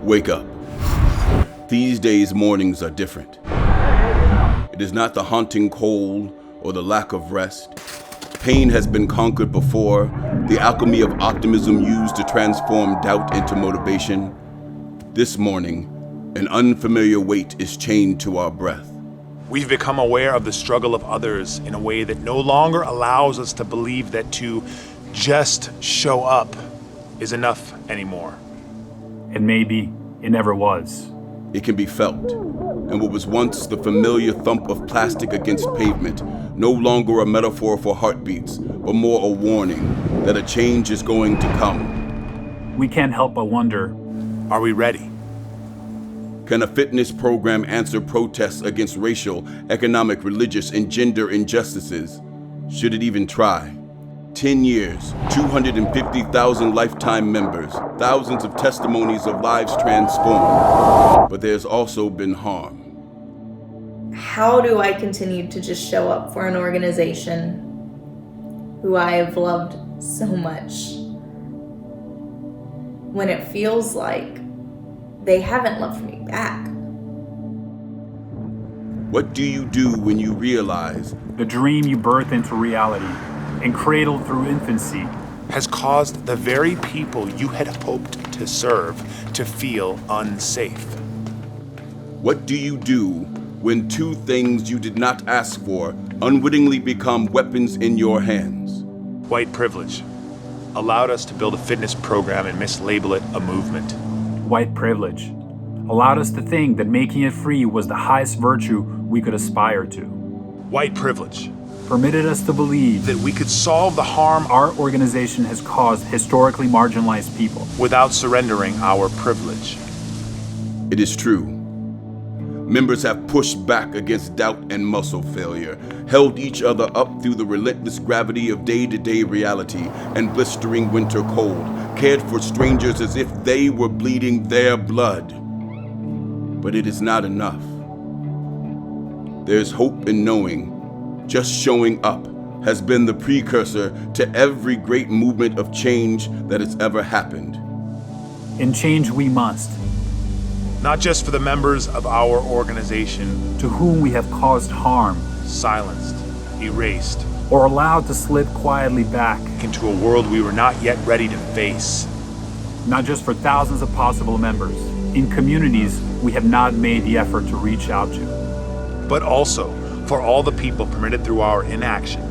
Wake up. These days, mornings are different. It is not the haunting cold or the lack of rest. Pain has been conquered before, the alchemy of optimism used to transform doubt into motivation. This morning, an unfamiliar weight is chained to our breath. We've become aware of the struggle of others in a way that no longer allows us to believe that to just show up is enough anymore. And maybe it never was. It can be felt, and what was once the familiar thump of plastic against pavement, no longer a metaphor for heartbeats, but more a warning that a change is going to come. We can't help but wonder, are we ready? Can a fitness program answer protests against racial, economic, religious, and gender injustices? Should it even try? 10 years, 250,000 lifetime members, thousands of testimonies of lives transformed. But there's also been harm. How do I continue to just show up for an organization who I have loved so much when it feels like they haven't loved me back? What do you do when you realize the dream you birth into reality and cradled through infancy has caused the very people you had hoped to serve to feel unsafe? What do you do when two things you did not ask for unwittingly become weapons in your hands? White privilege allowed us to build a fitness program and mislabel it a movement. White privilege allowed us to think that making it free was the highest virtue we could aspire to. White privilege permitted us to believe that we could solve the harm our organization has caused historically marginalized people without surrendering our privilege. It is true. Members have pushed back against doubt and muscle failure, held each other up through the relentless gravity of day-to-day reality and blistering winter cold, cared for strangers as if they were bleeding their blood. But it is not enough. There's hope in knowing just showing up has been the precursor to every great movement of change that has ever happened. And change we must. Not just for the members of our organization, to whom we have caused harm, silenced, erased, or allowed to slip quietly back into a world we were not yet ready to face. Not just for thousands of possible members, in communities we have not made the effort to reach out to. But also for all the people permitted through our inaction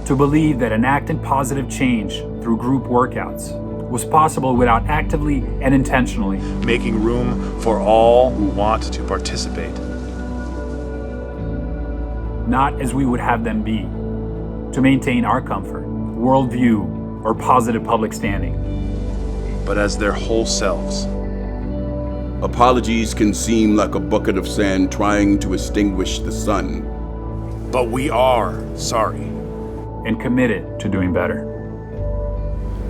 to believe that enacting positive change through group workouts was possible without actively and intentionally making room for all who want to participate. Not as we would have them be, to maintain our comfort, worldview, or positive public standing, but as their whole selves. Apologies can seem like a bucket of sand trying to extinguish the sun. But we are sorry. And committed to doing better.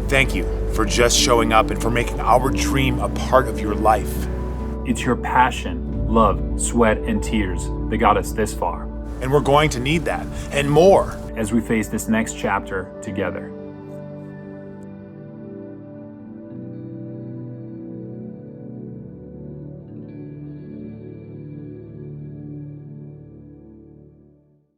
Thank you for just showing up and for making our dream a part of your life. It's your passion, love, sweat, and tears that got us this far. And we're going to need that, and more, as we face this next chapter together.